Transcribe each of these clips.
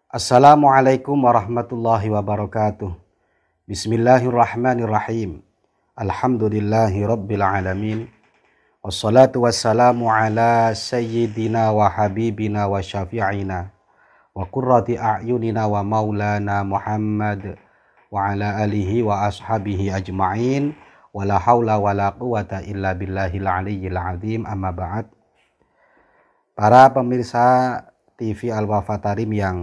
Assalamualaikum warahmatullahi wabarakatuh. Bismillahirrahmanirrahim. Alhamdulillahi rabbil alamin. Wassalatu wassalamu ala sayyidina wa habibina wa syafi'ina wa qurrati a'yunina wa maulana Muhammad wa ala alihi wa ashabihi ajma'in. Wa la hawla wa la quwata illa billahil aliyyil azim, amma ba'd. Para pemirsa TV Al-Wafa Tarim yang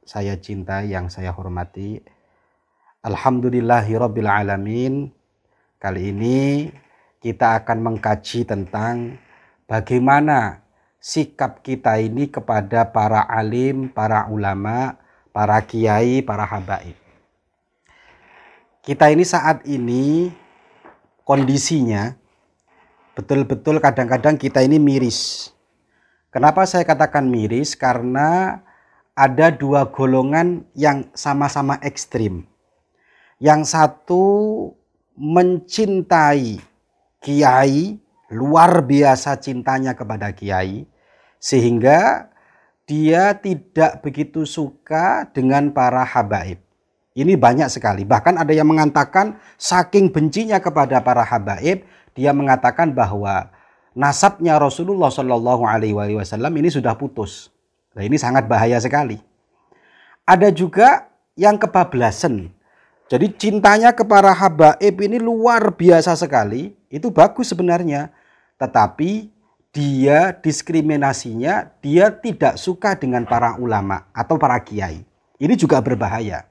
saya cintai, yang saya hormati, alhamdulillahirabbil alamin. Kali ini kita akan mengkaji tentang bagaimana sikap kita ini kepada para alim, para ulama, para kiai, para habaib. Kita ini saat ini kondisinya betul-betul kadang-kadang kita ini miris. Kenapa saya katakan miris? Karena ada dua golongan yang sama-sama ekstrim. Yang satu mencintai kiai, luar biasa cintanya kepada kiai, sehingga dia tidak begitu suka dengan para habaib. Ini banyak sekali. Bahkan ada yang mengatakan saking bencinya kepada para habaib, dia mengatakan bahwa nasabnya Rasulullah Shallallahu Alaihi Wasallam ini sudah putus. Nah, ini sangat bahaya sekali. Ada juga yang kebablasan. Jadi cintanya kepada habaib ini luar biasa sekali. Itu bagus sebenarnya. Tetapi dia diskriminasinya, dia tidak suka dengan para ulama atau para kiai. Ini juga berbahaya.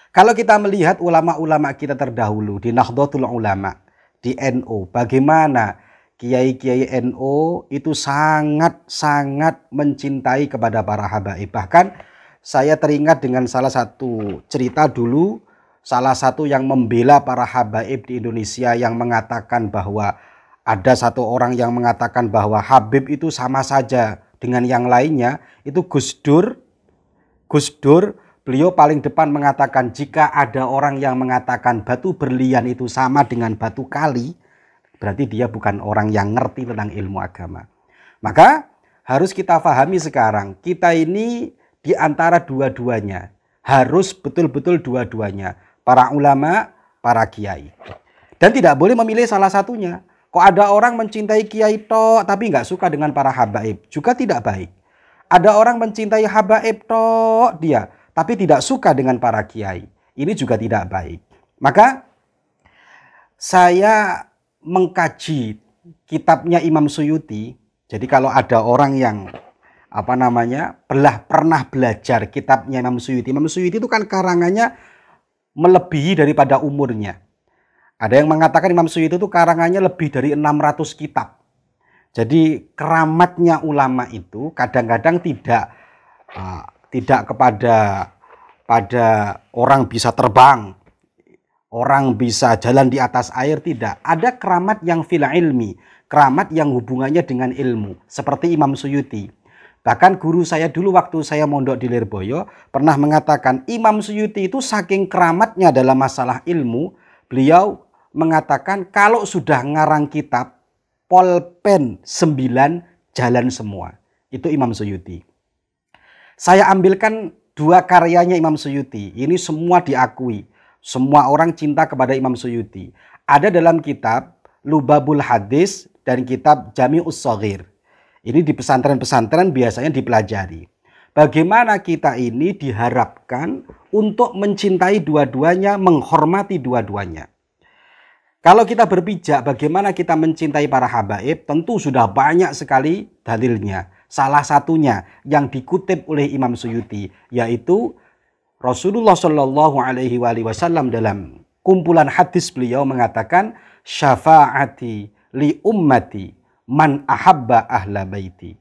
Kalau kita melihat ulama-ulama kita terdahulu di Nahdlatul Ulama, di NU, bagaimana kiai-kiai NU itu sangat-sangat mencintai kepada para habaib. Bahkan saya teringat dengan salah satu cerita dulu, salah satu yang membela para habaib di Indonesia yang mengatakan bahwa ada satu orang yang mengatakan bahwa Habib itu sama saja dengan yang lainnya, itu Gus Dur. Beliau paling depan mengatakan jika ada orang yang mengatakan batu berlian itu sama dengan batu kali, berarti dia bukan orang yang ngerti tentang ilmu agama. Maka harus kita pahami sekarang, kita ini di antara dua-duanya. Harus betul-betul dua-duanya. Para ulama, para kiai. Dan tidak boleh memilih salah satunya. Kok ada orang mencintai kiai tok tapi nggak suka dengan para habaib, juga tidak baik. Ada orang mencintai habaib tok dia, tapi tidak suka dengan para kiai. Ini juga tidak baik. Maka saya mengkaji kitabnya Imam Suyuti. Jadi kalau ada orang yang pernah belajar kitabnya Imam Suyuti. Imam Suyuti itu kan karangannya melebihi daripada umurnya. Ada yang mengatakan Imam Suyuti itu karangannya lebih dari 600 kitab. Jadi keramatnya ulama itu kadang-kadang tidak kepada orang bisa terbang, orang bisa jalan di atas air, tidak. Ada keramat yang fil ilmi, keramat yang hubungannya dengan ilmu, seperti Imam Suyuti. Bahkan guru saya dulu waktu saya mondok di Lirboyo pernah mengatakan Imam Suyuti itu saking keramatnya dalam masalah ilmu, beliau mengatakan kalau sudah ngarang kitab, polpen 9 jalan semua. Itu Imam Suyuti. Saya ambilkan dua karyanya Imam Suyuti, ini semua diakui. Semua orang cinta kepada Imam Suyuti. Ada dalam kitab Lubabul Hadis dan kitab Jami'us Shaghir. Ini di pesantren-pesantren biasanya dipelajari. Bagaimana kita ini diharapkan untuk mencintai dua-duanya, menghormati dua-duanya. Kalau kita berpijak bagaimana kita mencintai para habaib, tentu sudah banyak sekali dalilnya. Salah satunya yang dikutip oleh Imam Suyuti, yaitu Rasulullah Shallallahu Alaihi Wasallam dalam kumpulan hadis beliau mengatakan syafaati li ummati man ahabba ahla baiti.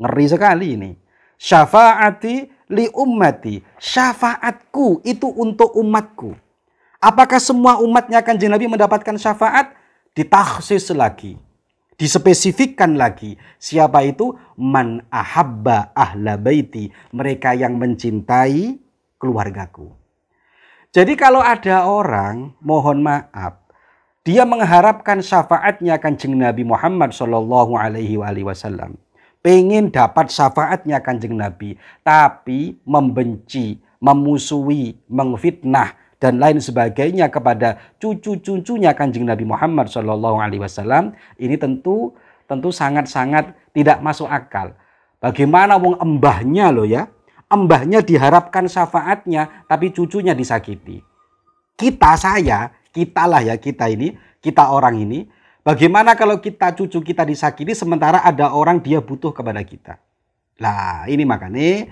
Ngeri sekali ini. Syafaati li ummati, syafaatku itu untuk umatku. Apakah semua umatnya Kanjeng Nabi mendapatkan syafaat? Ditakhsis lagi, dispesifikkan lagi. Siapa itu? Man ahabba ahla baiti, mereka yang mencintai keluargaku. Jadi kalau ada orang, mohon maaf, dia mengharapkan syafaatnya Kanjeng Nabi Muhammad Shallallahu Alaihi Wasallam, pengen dapat syafaatnya Kanjeng Nabi, tapi membenci, memusuhi, mengfitnah dan lain sebagainya kepada cucu-cucunya Kanjeng Nabi Muhammad SAW, ini tentu sangat-sangat tidak masuk akal. Bagaimana wong embahnya loh ya, embahnya diharapkan syafaatnya, tapi cucunya disakiti. Kita orang ini, bagaimana kalau cucu kita disakiti sementara ada orang dia butuh kepada kita. Nah ini makanya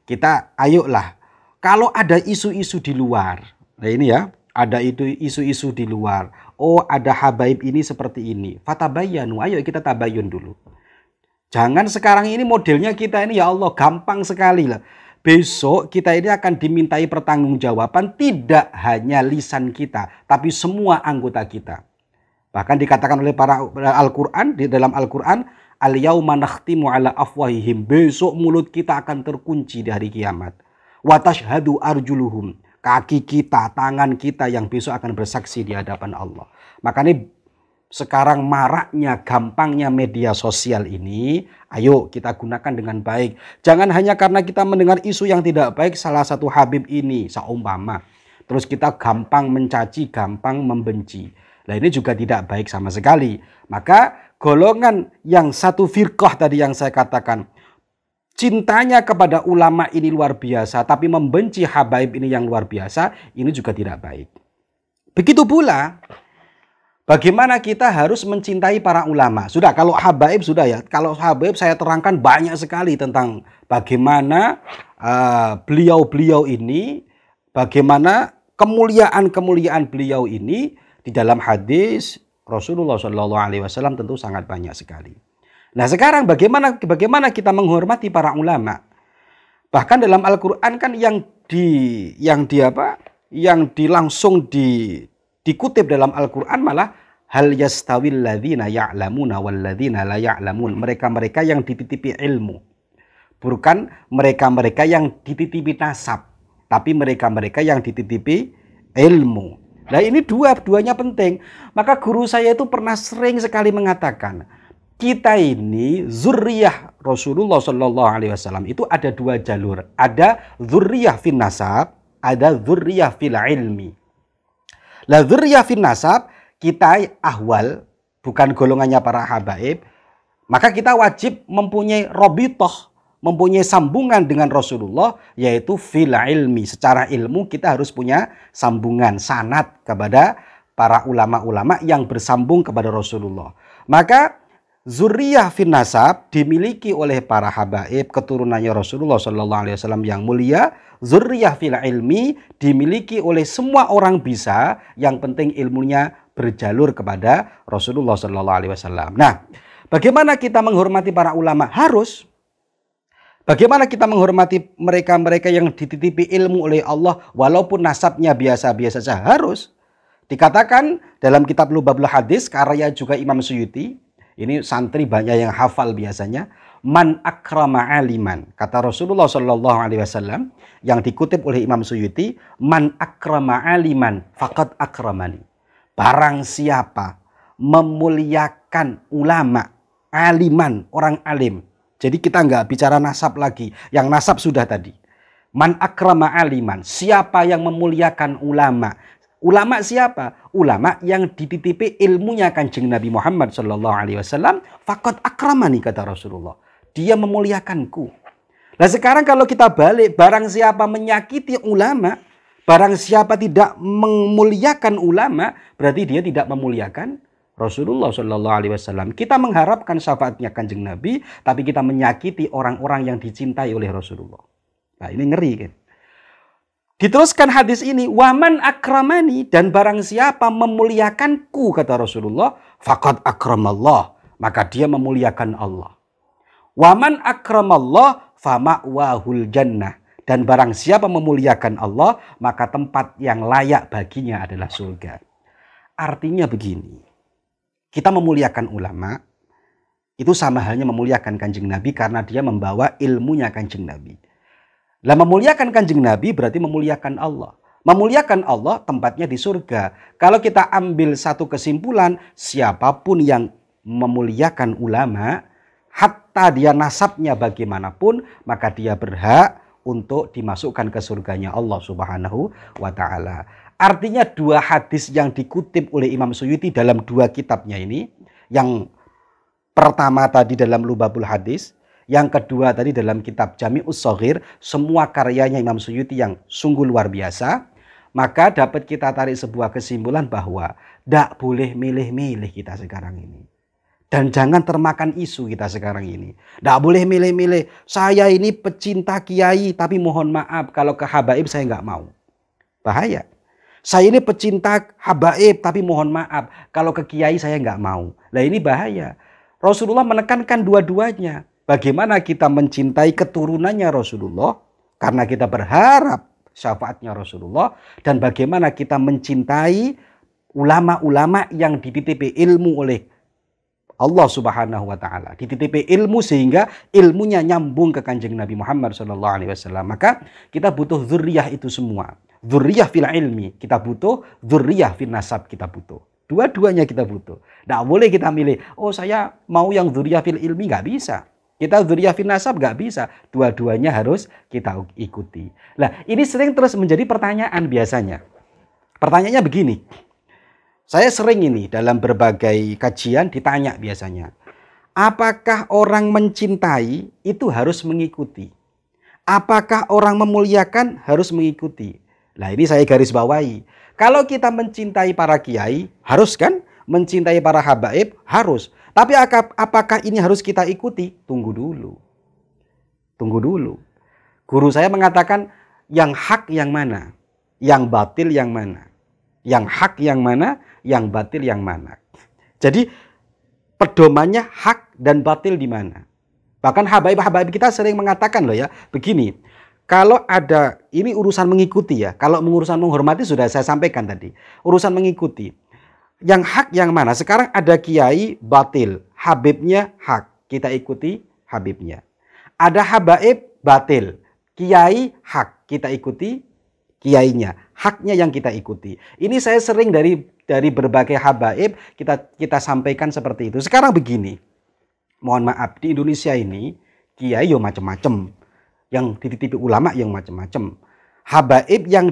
kita ayolah, kalau ada isu-isu di luar, nah ini ya, ada isu-isu di luar, oh ada habaib ini seperti ini, fatabayanu, ayo kita tabayun dulu. Jangan sekarang ini modelnya kita ini ya Allah gampang sekali lah. Besok kita ini akan dimintai pertanggungjawaban tidak hanya lisan kita, tapi semua anggota kita. Bahkan dikatakan oleh para Al-Quran, di dalam Al-Quran, al-yauma nakhtimu ala afwahihim, besok mulut kita akan terkunci di hari kiamat. Wa tashhadu arjuluhum, kaki kita, tangan kita yang besok akan bersaksi di hadapan Allah. Makanya sekarang maraknya, gampangnya media sosial ini, ayo kita gunakan dengan baik. Jangan hanya karena kita mendengar isu yang tidak baik salah satu habib ini, seumpama, terus kita gampang mencaci, gampang membenci. Nah ini juga tidak baik sama sekali. Maka golongan yang satu firqah tadi yang saya katakan, cintanya kepada ulama ini luar biasa, tapi membenci habaib ini yang luar biasa, ini juga tidak baik. Begitu pula bagaimana kita harus mencintai para ulama. Sudah, kalau habaib sudah ya. Kalau habaib saya terangkan banyak sekali tentang bagaimana beliau-beliau ini, bagaimana kemuliaan-kemuliaan beliau ini di dalam hadis Rasulullah SAW tentu sangat banyak sekali. Nah sekarang bagaimana kita menghormati para ulama? Bahkan dalam Al-Quran kan dikutip dalam Al-Quran malah hal yastawil ladzina ya'lamuna wal ladzina la ya'lamun. Mereka-mereka yang dititipi ilmu. Bukan mereka-mereka yang dititipi nasab, tapi mereka-mereka yang dititipi ilmu. Nah ini duanya penting. Maka guru saya itu pernah sering sekali mengatakan, kita ini zurriyah Rasulullah SAW itu ada dua jalur. Ada zurriyah fin nasab, ada zurriyah fil ilmi. La dzurriyah fin nasab, kita ahwal, bukan golongannya para habaib, maka kita wajib mempunyai robitoh, mempunyai sambungan dengan Rasulullah, yaitu fil ilmi. Secara ilmu kita harus punya sambungan, sanad kepada para ulama-ulama yang bersambung kepada Rasulullah. Maka zurriyah fin nasab dimiliki oleh para habaib, keturunannya Rasulullah SAW yang mulia. Zurriyah fil ilmi dimiliki oleh semua orang bisa, yang penting ilmunya berjalur kepada Rasulullah SAW. Nah, bagaimana kita menghormati para ulama? Harus. Bagaimana kita menghormati mereka-mereka yang dititipi ilmu oleh Allah walaupun nasabnya biasa-biasa saja? Harus. Dikatakan dalam kitab Lubabul Hadis, karya juga Imam Suyuti, ini santri banyak yang hafal biasanya, man akrama aliman, kata Rasulullah SAW yang dikutip oleh Imam Suyuti, man akrama aliman faqad akramani. Barang siapa memuliakan ulama, aliman, orang alim. Jadi kita nggak bicara nasab lagi, yang nasab sudah tadi. Man akrama aliman, siapa yang memuliakan ulama. Ulama siapa? Ulama yang dititipi ilmunya Kanjeng Nabi Muhammad SAW, faqad akramani, kata Rasulullah. Dia memuliakanku. Nah sekarang kalau kita balik, barang siapa menyakiti ulama, barang siapa tidak memuliakan ulama, berarti dia tidak memuliakan Rasulullah SAW. Kita mengharapkan syafaatnya Kanjeng Nabi, tapi kita menyakiti orang-orang yang dicintai oleh Rasulullah. Nah ini ngeri kan. Diteruskan hadis ini, waman akramani, dan barang siapa memuliakanku, kata Rasulullah, faqad akramallah, maka dia memuliakan Allah. Waman akramallah fama'wahul jannah, dan barang siapa memuliakan Allah, maka tempat yang layak baginya adalah surga. Artinya begini, kita memuliakan ulama itu sama halnya memuliakan Kanjeng Nabi karena dia membawa ilmunya Kanjeng Nabi. Lah memuliakan Kanjeng Nabi berarti memuliakan Allah. Memuliakan Allah tempatnya di surga. Kalau kita ambil satu kesimpulan, siapapun yang memuliakan ulama, hatta dia nasabnya bagaimanapun, maka dia berhak untuk dimasukkan ke surganya Allah Subhanahu wa Ta'ala. Artinya dua hadis yang dikutip oleh Imam Suyuti dalam dua kitabnya ini, yang pertama tadi dalam Lubabul Hadis, yang kedua tadi dalam kitab Jami'us Shaghir, semua karyanya Imam Suyuti yang sungguh luar biasa, maka dapat kita tarik sebuah kesimpulan bahwa tidak boleh milih-milih kita sekarang ini. Dan jangan termakan isu kita sekarang ini. Tidak boleh milih-milih. Saya ini pecinta kiai, tapi mohon maaf kalau ke habaib saya nggak mau. Bahaya. Saya ini pecinta habaib, tapi mohon maaf kalau ke kiai saya nggak mau. Nah ini bahaya. Rasulullah menekankan dua-duanya. Bagaimana kita mencintai keturunannya Rasulullah, karena kita berharap syafaatnya Rasulullah. Dan bagaimana kita mencintai ulama-ulama yang dititipi ilmu oleh Allah Subhanahu wa Ta'ala, dititipi ilmu sehingga ilmunya nyambung ke kanjeng Nabi Muhammad SAW. Maka kita butuh dzurriyah itu semua. Dzurriyah fil ilmi kita butuh, dzurriyah fil nasab kita butuh. Dua-duanya kita butuh. Tidak boleh kita milih, oh saya mau yang dzurriyah fil ilmi, nggak bisa. Kita dzurriyah fil nasab nggak bisa. Dua-duanya harus kita ikuti. Nah ini sering terus menjadi pertanyaan biasanya. Pertanyaannya begini. Saya sering ini dalam berbagai kajian ditanya biasanya, apakah orang mencintai itu harus mengikuti? Apakah orang memuliakan harus mengikuti? Nah ini saya garis bawahi. Kalau kita mencintai para kiai, harus kan? Mencintai para habaib, harus. Tapi apakah ini harus kita ikuti? Tunggu dulu. Tunggu dulu. Guru saya mengatakan, yang hak yang mana? Yang batil yang mana? Yang hak yang mana? Yang batil yang mana? Jadi pedomannya hak dan batil di mana? Bahkan habaib-habaib kita sering mengatakan loh ya, begini, kalau ada, ini urusan mengikuti ya, kalau urusan menghormati sudah saya sampaikan tadi, urusan mengikuti. Yang hak yang mana? Sekarang ada kiai batil, habibnya hak, kita ikuti habibnya. Ada habaib batil, kiai hak, kita ikuti kiainya, haknya yang kita ikuti. Ini saya sering dari berbagai habaib kita sampaikan seperti itu. Sekarang begini, mohon maaf, di Indonesia ini kiai yang macam-macam, yang dititipi ulama yang macam-macam, habaib yang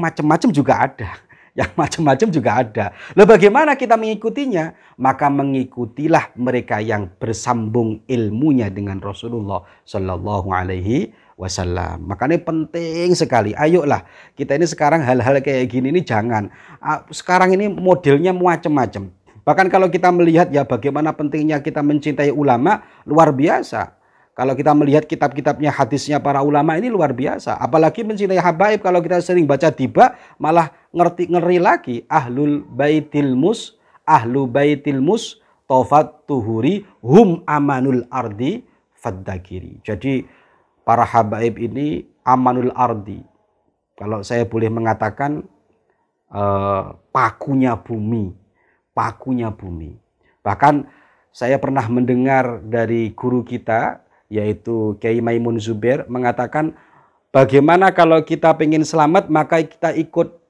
macam-macam juga ada, yang macam-macam juga ada. Lalu bagaimana kita mengikutinya? Maka mengikutilah mereka yang bersambung ilmunya dengan Rasulullah Shallallahu Alaihi Wasallam. Makanya penting sekali. Ayolah kita ini sekarang hal-hal kayak gini ini jangan. Sekarang ini modelnya macam-macam. Bahkan kalau kita melihat ya bagaimana pentingnya kita mencintai ulama, luar biasa. Kalau kita melihat kitab-kitabnya, hadisnya para ulama ini luar biasa. Apalagi mencintai habaib, kalau kita sering baca tiba malah ngeri lagi. Ahlu baitil mus tofat tuhuri hum amanul ardi faddakiri. Jadi para habaib ini amanul ardi. Kalau saya boleh mengatakan pakunya bumi. Pakunya bumi. Bahkan saya pernah mendengar dari guru kita, yaitu Kiai Maimun Zubair, mengatakan bagaimana kalau kita pengen selamat maka kita ikut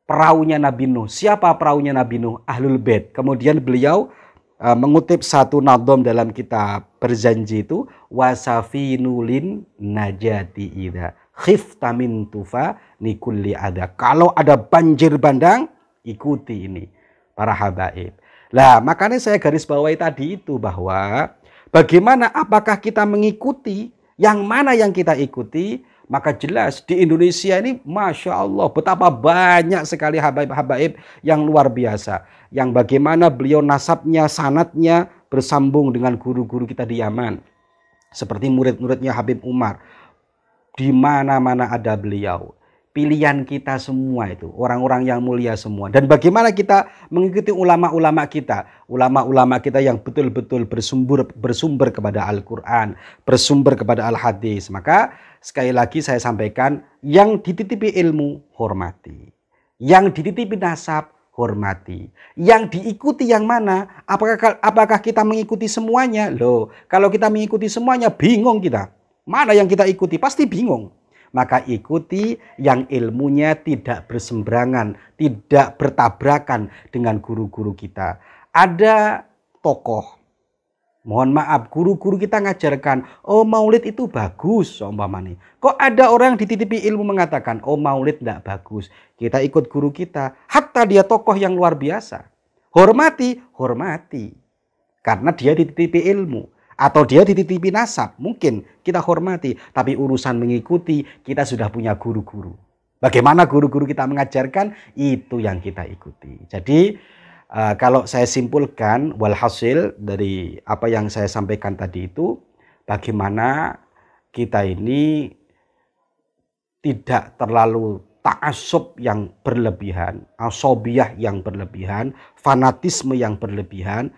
perahunya Nabi Nuh. Siapa perahunya Nabi Nuh? Ahlul Bait. Kemudian beliau mengutip satu nadom dalam kitab berjanji itu, wasafinulin najati idza khifta min tufa nikulli ada. Kalau ada banjir bandang, ikuti ini para habaib. Lah makanya saya garis bawahi tadi itu bahwa bagaimana apakah kita mengikuti yang mana yang kita ikuti? Maka jelas di Indonesia ini Masya Allah betapa banyak sekali habaib-habaib yang luar biasa. Yang bagaimana beliau nasabnya, sanatnya bersambung dengan guru-guru kita di Yaman. Seperti murid-muridnya Habib Umar. Di mana-mana ada beliau. Pilihan kita semua itu, orang-orang yang mulia semua. Dan bagaimana kita mengikuti ulama-ulama kita. Ulama-ulama kita yang betul-betul bersumber kepada Al-Quran, bersumber kepada Al-Hadis. Maka sekali lagi saya sampaikan, yang dititipi ilmu, hormati. Yang dititipi nasab, hormati. Yang diikuti yang mana? Apakah kita mengikuti semuanya? Loh, kalau kita mengikuti semuanya, bingung kita. Mana yang kita ikuti? Pasti bingung. Maka ikuti yang ilmunya tidak bersemberangan, tidak bertabrakan dengan guru-guru kita. Ada tokoh Mohon maaf, guru-guru kita ngajarkan, oh maulid itu bagus, umpamanya. Kok ada orang dititipi ilmu mengatakan, oh maulid tidak bagus. Kita ikut guru kita, hatta dia tokoh yang luar biasa. Hormati, hormati. Karena dia dititipi ilmu. Atau dia dititipi nasab, mungkin kita hormati. Tapi urusan mengikuti, kita sudah punya guru-guru. Bagaimana guru-guru kita mengajarkan, itu yang kita ikuti. Jadi, kalau saya simpulkan walhasil dari apa yang saya sampaikan tadi itu, bagaimana kita ini tidak terlalu ta'assub yang berlebihan, asobiyah yang berlebihan, fanatisme yang berlebihan,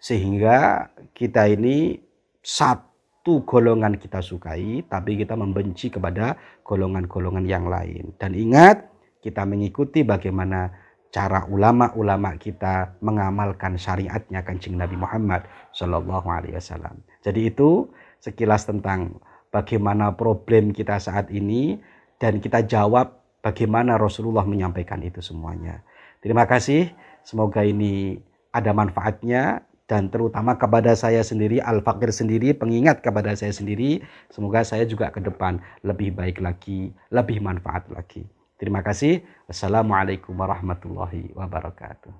sehingga kita ini satu golongan kita sukai, tapi kita membenci kepada golongan-golongan yang lain. Dan ingat, kita mengikuti bagaimana cara ulama-ulama kita mengamalkan syariatnya Kanjeng Nabi Muhammad Shallallahu Alaihi Wasallam. Jadi itu sekilas tentang bagaimana problem kita saat ini dan kita jawab bagaimana Rasulullah menyampaikan itu semuanya. Terima kasih, semoga ini ada manfaatnya dan terutama kepada saya sendiri, Al-Fakir sendiri, pengingat kepada saya sendiri, semoga saya juga ke depan lebih baik lagi, lebih manfaat lagi. Terima kasih. Wassalamualaikum warahmatullahi wabarakatuh.